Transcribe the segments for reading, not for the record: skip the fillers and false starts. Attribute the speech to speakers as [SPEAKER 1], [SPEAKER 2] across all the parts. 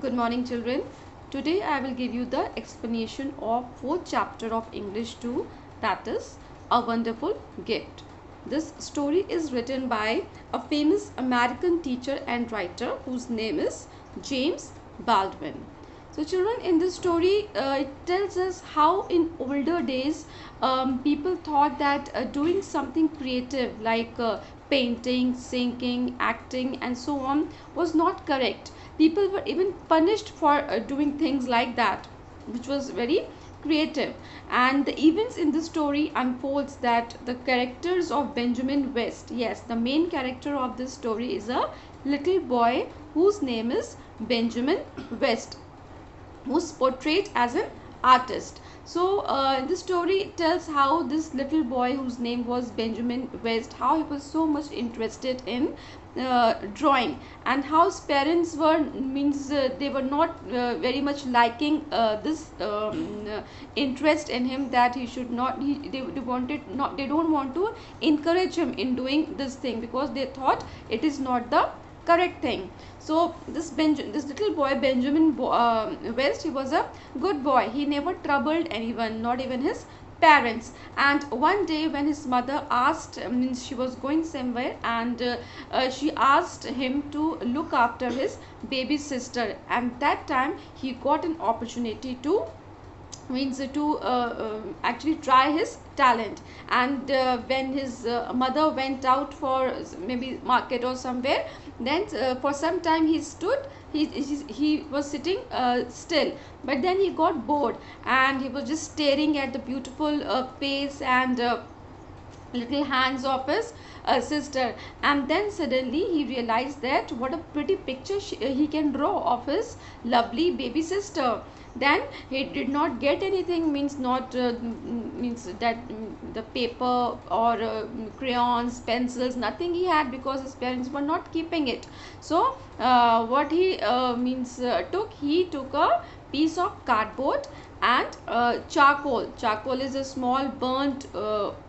[SPEAKER 1] Good morning, children. Today I will give you the explanation of fourth chapter of English 2, that is A Wonderful Gift. This story is written by a famous American teacher and writer whose name is James Baldwin. So children, in this story it tells us how in older days people thought that doing something creative like painting, singing, acting and so on was not correct. People were even punished for doing things like that, which was very creative. And the events in the story unfolds that the characters of Benjamin West, yes, the main character of this story is a little boy whose name is Benjamin West, who's portrayed as an artist. So the story tells how this little boy whose name was Benjamin West, how he was so much interested in drawing, and how his parents were they were not very much liking this interest in him, that he should not they don't want to encourage him in doing this thing because they thought it is not the correct thing. So this little boy Benjamin West, he was a good boy. He never troubled anyone, not even his parents. And one day when his mother asked, means she was going somewhere, and she asked him to look after his baby sister, and that time he got an opportunity to actually try his talent. And when his mother went out for maybe market or somewhere, then for some time he stood, he was sitting still, but then he got bored and he was just staring at the beautiful face and little hands of his sister. And then suddenly he realized that what a pretty picture he can draw of his lovely baby sister. Then he did not get anything, means not means that the paper or crayons, pencils, nothing he had, because his parents were not keeping it. So what he he took a piece of cardboard and charcoal is a small burnt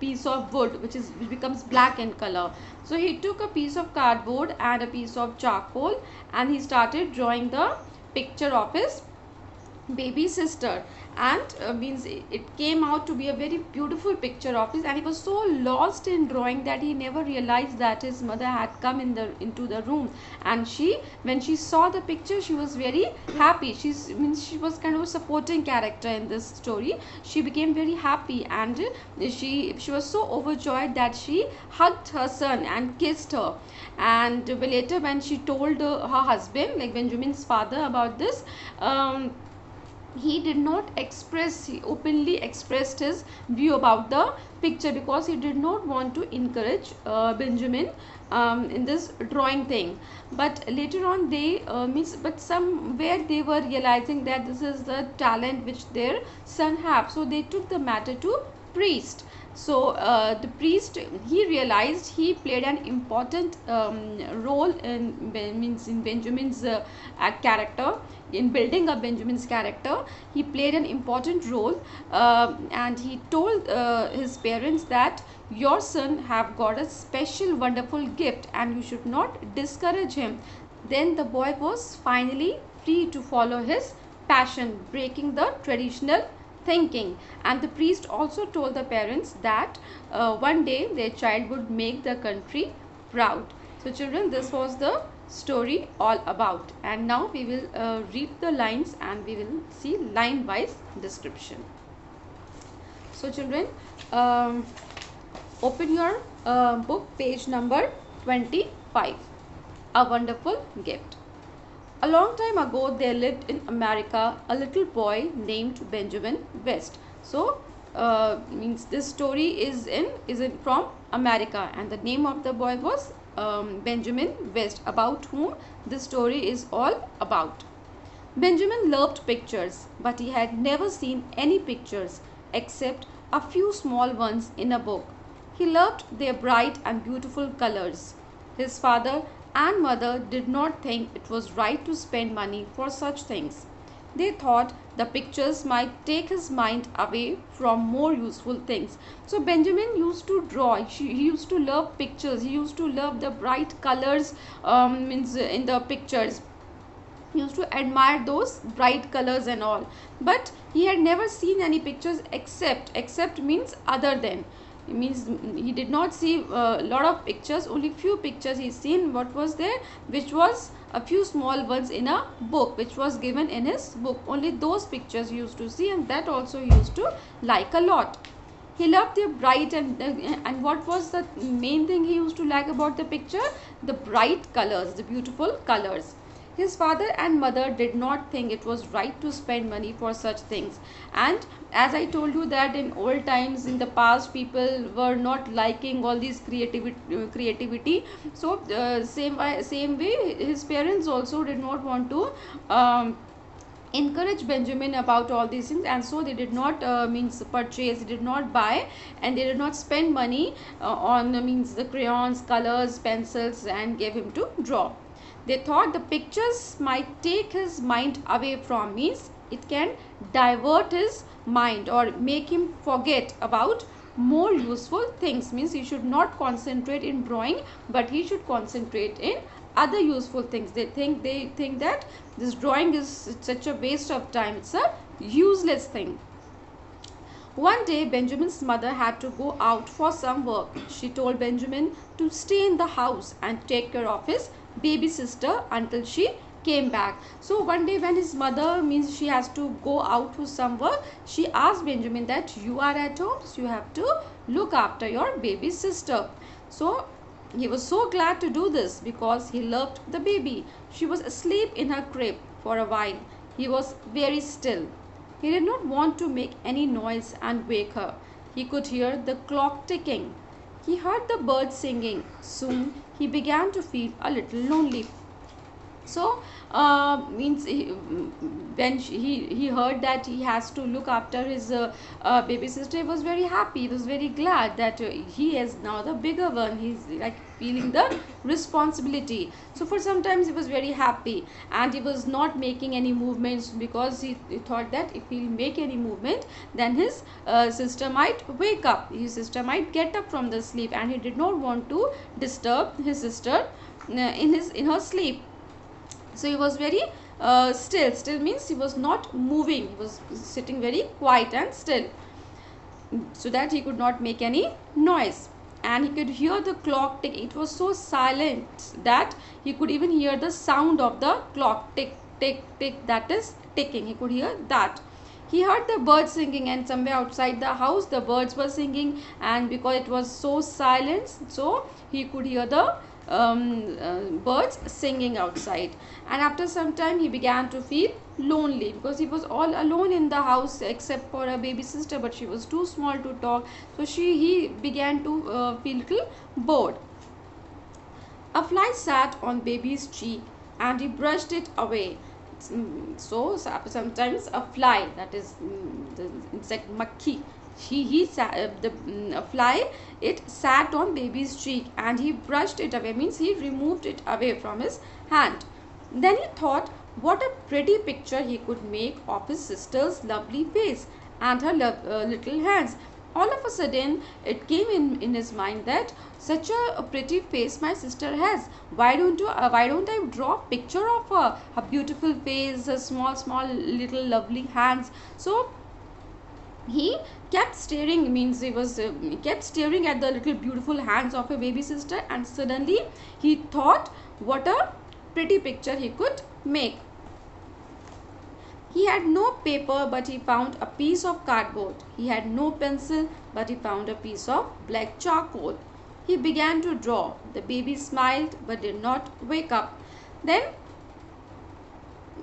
[SPEAKER 1] piece of wood which becomes black in color. So he took a piece of cardboard and a piece of charcoal, and he started drawing the picture of his baby sister. And it came out to be a very beautiful picture of his, and he was so lost in drawing that he never realized that his mother had come into the room. And when she saw the picture, she was very happy. She was kind of a supporting character in this story. She became very happy, and she was so overjoyed that she hugged her son and kissed her. And later when she told her husband, like Benjamin's father, about this, he did not he openly expressed his view about the picture, because he did not want to encourage Benjamin in this drawing thing. But later on but somewhere they were realizing that this is the talent which their son have, so they took the matter to priest. So the priest, he realized he played an important role in Benjamin's character, in building up Benjamin's character. He played an important role, and he told his parents that your son have got a special wonderful gift and you should not discourage him. Then the boy was finally free to follow his passion, breaking the traditional thinking. And the priest also told the parents that one day their child would make the country proud. So children, this was the story all about, and now we will read the lines and we will see line wise description. So children, open your book, page number 25. A Wonderful Gift. A long time ago, there lived in America a little boy named Benjamin West. So, this story is from America, and the name of the boy was Benjamin West, about whom this story is all about. Benjamin loved pictures, but he had never seen any pictures except a few small ones in a book. He loved their bright and beautiful colors. His father and mother did not think it was right to spend money for such things. They thought the pictures might take his mind away from more useful things. So Benjamin used to draw. He used to love pictures. He used to love the bright colors in the pictures. He used to admire those bright colors and all, but he had never seen any pictures except means other than, it means he did not see a lot of pictures, only few pictures he seen. What was there? Which was a few small ones in a book which was given in his book. Only those pictures he used to see, and that also he used to like a lot. He loved the bright and what was the main thing he used to like about the picture? The bright colors, the beautiful colors. His father and mother did not think it was right to spend money for such things. And as I told you that in old times, in the past, people were not liking all these creativity. So same way, his parents also did not want to encourage Benjamin about all these things, and so they did not means purchase, they did not buy, and they did not spend money on means the crayons, colors, pencils, and gave him to draw. They thought the pictures might take his mind away from, means it can divert his mind or make him forget about more useful things, means he should not concentrate in drawing, but he should concentrate in other useful things. They think that this drawing is such a waste of time, it's a useless thing. One day Benjamin's mother had to go out for some work. She told Benjamin to stay in the house and take care of his baby sister until she came back. So one day when his mother, means she has to go out for some work, she asked Benjamin that you are at home, so you have to look after your baby sister. So he was so glad to do this because he loved the baby. She was asleep in her crib for a while. He was very still. He did not want to make any noise and wake her. He could hear the clock ticking. He heard the birds singing. Soon he began to feel a little lonely. So means when he heard that he has to look after his baby sister, he was very happy. He was very glad that he is now the bigger one. He's like feeling the responsibility. So for some times he was very happy, and he was not making any movements because he thought that if he'll make any movement, then his sister might wake up. His sister might get up from the sleep, and he did not want to disturb his sister in her sleep. So he was very still means he was not moving, he was sitting very quiet and still, so that he could not make any noise. And he could hear the clock tick. It was so silent that he could even hear the sound of the clock tick tick tick, that is ticking. He could hear that. He heard the birds singing, and somewhere outside the house the birds were singing, and because it was so silent, so he could hear the birds singing outside. And after some time he began to feel lonely because he was all alone in the house except for a baby sister, but she was too small to talk. So he began to feel little bored. A fly sat on baby's cheek and he brushed it away. So sometimes a fly, that is the insect makhi, a fly, it sat on baby's cheek and he brushed it away, means he removed it away from his hand. Then he thought what a pretty picture he could make of his sister's lovely face and her little hands. All of a sudden it came in his mind that such a pretty face my sister has. Why don't I draw a picture of her beautiful face, her small little lovely hands. So he kept staring, means he kept staring at the little beautiful hands of a baby sister, and suddenly he thought what a pretty picture he could make. He had no paper, but he found a piece of cardboard. He had no pencil, but he found a piece of black charcoal. He began to draw. The baby smiled but did not wake up. Then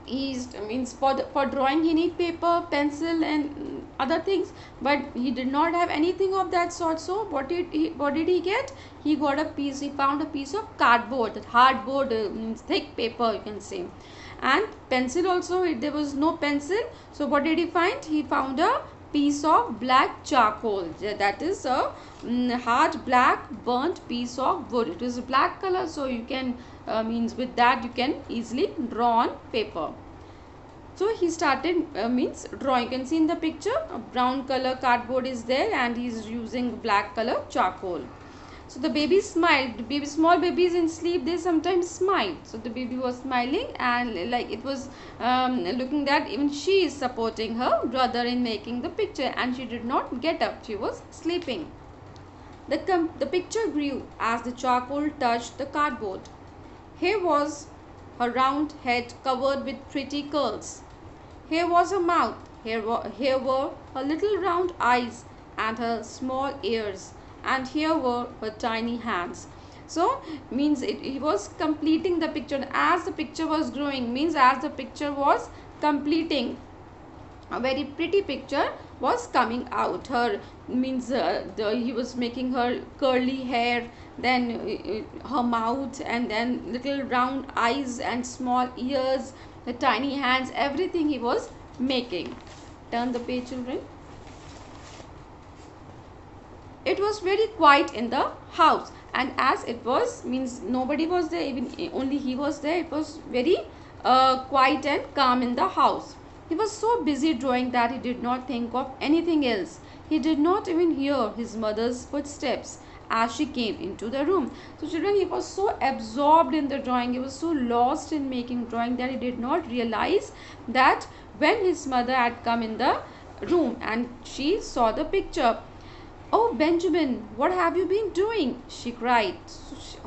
[SPEAKER 1] for drawing he need paper, pencil and other things, but he did not have anything of that sort. So what did he get? He found a piece of cardboard, that hardboard, means thick paper you can say. And pencil also, there was no pencil. So what did he find? He found a piece of black charcoal, that is a hard black burnt piece of wood. It is a black color, so you can with that you can easily draw on paper. So he started drawing. You can see in the picture a brown color cardboard is there, and he is using black color charcoal. So the baby smiled. The baby, small babies in sleep, they sometimes smile. So the baby was smiling, and like it was looking that even she is supporting her brother in making the picture, and she did not get up. She was sleeping. The picture grew as the charcoal touched the cardboard. Here was her round head covered with pretty curls. Here was her mouth. Here were her little round eyes and her small ears. And here were her tiny hands. So means he was completing the picture. As the picture was growing, means as the picture was completing, a very pretty picture was coming out. Her means he was making her curly hair, then her mouth, and then little round eyes and small ears, the tiny hands, everything he was making. Turn the page, children. It was very quiet in the house, and as it was means nobody was there, even only he was there. It was very quiet and calm in the house. He was so busy drawing that he did not think of anything else. He did not even hear his mother's footsteps as she came into the room. So children, he was so absorbed in the drawing, he was so lost in making drawing that he did not realize that when his mother had come in the room and she saw the picture. "Oh, Benjamin, what have you been doing?" she cried.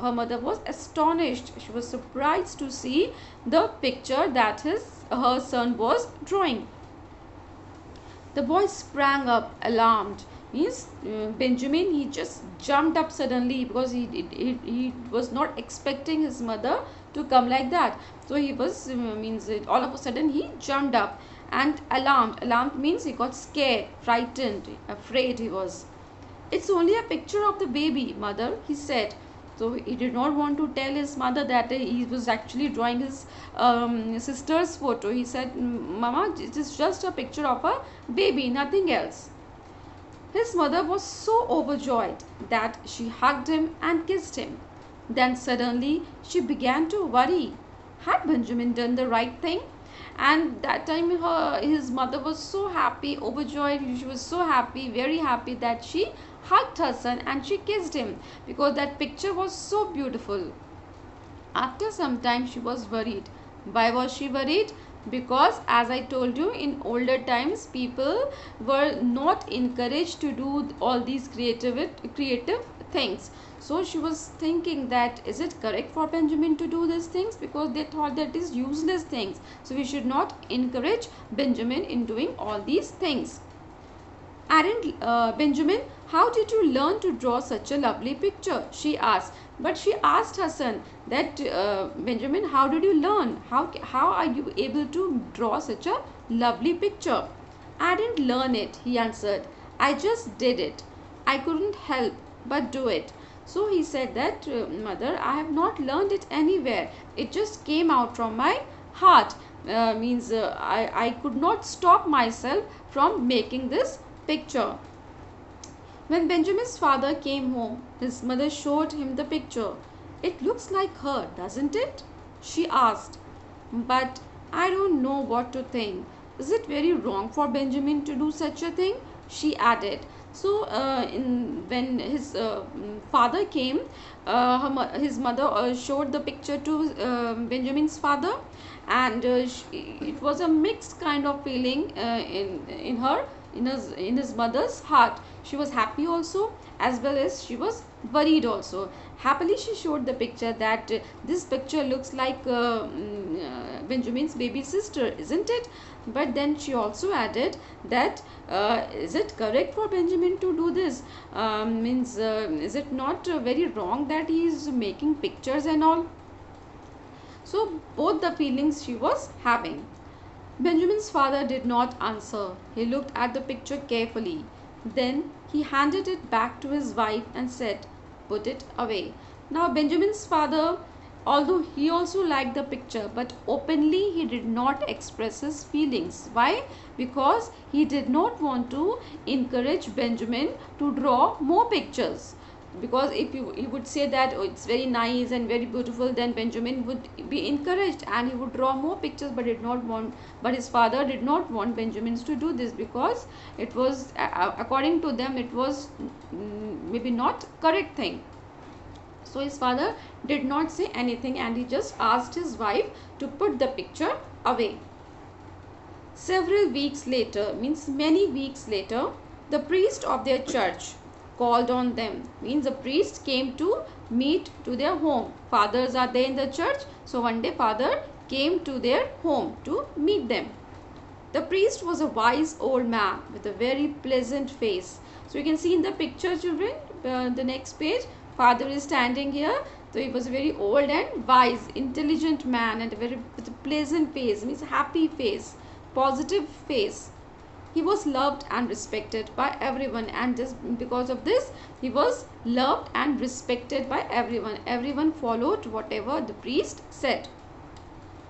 [SPEAKER 1] Her mother was astonished. She was surprised to see the picture that her son was drawing. The boy sprang up, alarmed. Means Benjamin, he just jumped up suddenly because he was not expecting his mother to come like that. So he was all of a sudden he jumped up and alarmed. Alarmed means he got scared, frightened, afraid he was. "It's only a picture of the baby, mother," he said. So he did not want to tell his mother that he was actually drawing his sister's photo. He said, "Mama, it is just a picture of a baby, nothing else." His mother was so overjoyed that she hugged him and kissed him. Then suddenly she began to worry. Had Benjamin done the right thing? And that time his mother was so happy, overjoyed. She was so happy, very happy, that she hugged her son and she kissed him because that picture was so beautiful. After some time she was worried. Why was she worried? Because as I told you, in older times people were not encouraged to do all these creative things. So she was thinking that is it correct for Benjamin to do these things, because they thought that is useless things. So we should not encourage Benjamin in doing all these things. "Benjamin, how did you learn to draw such a lovely picture?" she asked. But she asked her son that, "Benjamin, how did you learn? How are you able to draw such a lovely picture?" "I didn't learn it," he answered. "I just did it. I couldn't help but do it." So he said that, "Mother, I have not learned it anywhere. It just came out from my heart." I could not stop myself from making this picture. When Benjamin's father came home, his mother showed him the picture. "It looks like her, doesn't it?" she asked. "But I don't know what to think. Is it very wrong for Benjamin to do such a thing?" she added. So when his father came, his mother showed the picture to Benjamin's father, and it was a mixed kind of feeling in her, in his mother's heart. She was happy also, as well as she was worried also. Happily she showed the picture that this picture looks like Benjamin's baby sister, isn't it? But then she also added that, is it correct for Benjamin to do this? Is it not very wrong that he is making pictures and all? So both the feelings she was having. Benjamin's father did not answer. He looked at the picture carefully. Then he handed it back to his wife and said, "Put it away." Now Benjamin's father, although he also liked the picture, but openly he did not express his feelings. Why? Because he did not want to encourage Benjamin to draw more pictures. Because if he would say that, "Oh, it's very nice and very beautiful," then Benjamin would be encouraged and he would draw more pictures, but his father did not want Benjamin to do this, because it was according to them it was maybe not correct thing. So his father did not say anything and he just asked his wife to put the picture away. Several weeks later, means many weeks later, the priest of their church called on them. Means the priest came to meet to their home. Fathers are there in the church. So one day father came to their home to meet them. The priest was a wise old man with a very pleasant face. So you can see in the picture, children, the next page, father is standing here. So he was a very old and wise, intelligent man and with a pleasant face, means happy face, positive face. He was loved and respected by everyone, and just because of this he was loved and respected by everyone. Everyone followed whatever the priest said.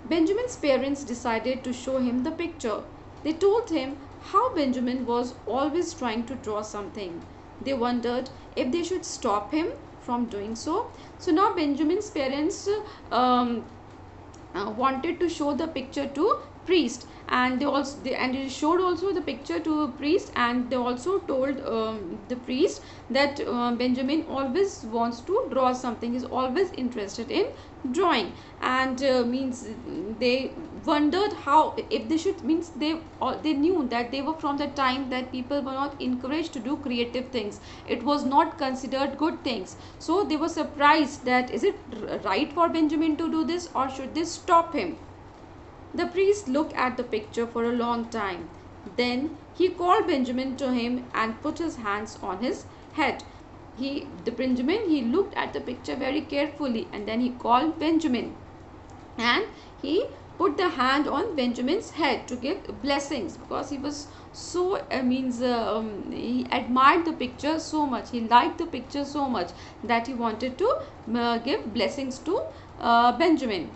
[SPEAKER 1] Benjamin's parents decided to show him the picture. They told him how Benjamin was always trying to draw something. They wondered if they should stop him from doing so. So now Benjamin's parents wanted to show the picture to priest, and they showed also the picture to priest, and they also told the priest that Benjamin always wants to draw something, is always interested in drawing, and means they wondered how if they should, means they knew that they were from the time that people were not encouraged to do creative things. It was not considered good things. So they were surprised that is it right for Benjamin to do this, or should they stop him? The priest looked at the picture for a long time. Then he called Benjamin to him and put his hands on his head. He looked at the picture very carefully, and then he called Benjamin, and he put the hand on Benjamin's head to give blessings, because he was so he admired the picture so much, he liked the picture so much that he wanted to give blessings to Benjamin.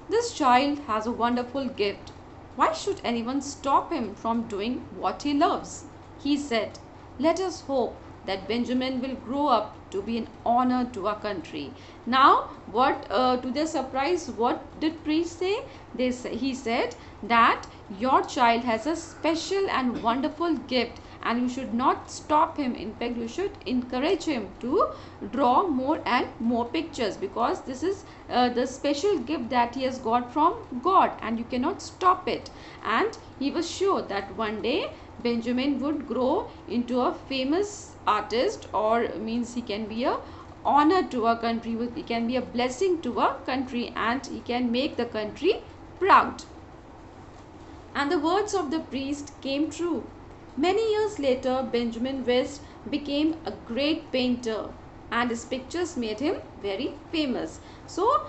[SPEAKER 1] This child has a wonderful gift. Why should anyone stop him from doing what he loves? He said, let us hope that Benjamin will grow up to be an honor to our country. Now, to their surprise, what did priest say? He said that your child has a special and wonderful gift, and you should not stop him. In fact, you should encourage him to draw more and more pictures, because this is the special gift that he has got from God, and you cannot stop it. And he was sure that one day Benjamin would grow into a famous artist, or means he can be a honor to our country, he can be a blessing to our country, and he can make the country proud. And the words of the priest came true. Many years later, Benjamin West became a great painter, and his pictures made him very famous. So,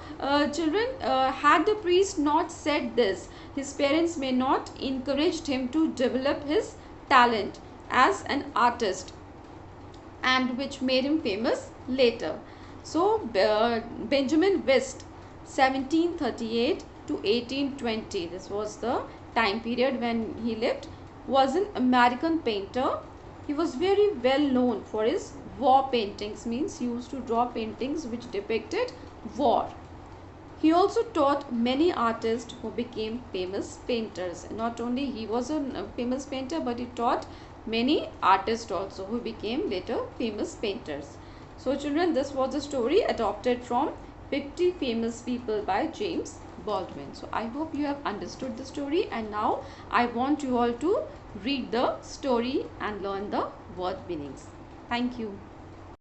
[SPEAKER 1] children, had the priest not said this, his parents may not encouraged him to develop his talent as an artist, and which made him famous later. So, Benjamin West, 1738 to 1820, this was the time period when he lived, was an American painter. He was very well known for his war paintings, means he used to draw paintings which depicted war. He also taught many artists who became famous painters. Not only he was a famous painter, but he taught many artists also who became later famous painters. So children, this was a story adopted from 50 Famous People by James Baldwin. So I hope you have understood the story, and now I want you all to read the story and learn the word meanings. Thank you.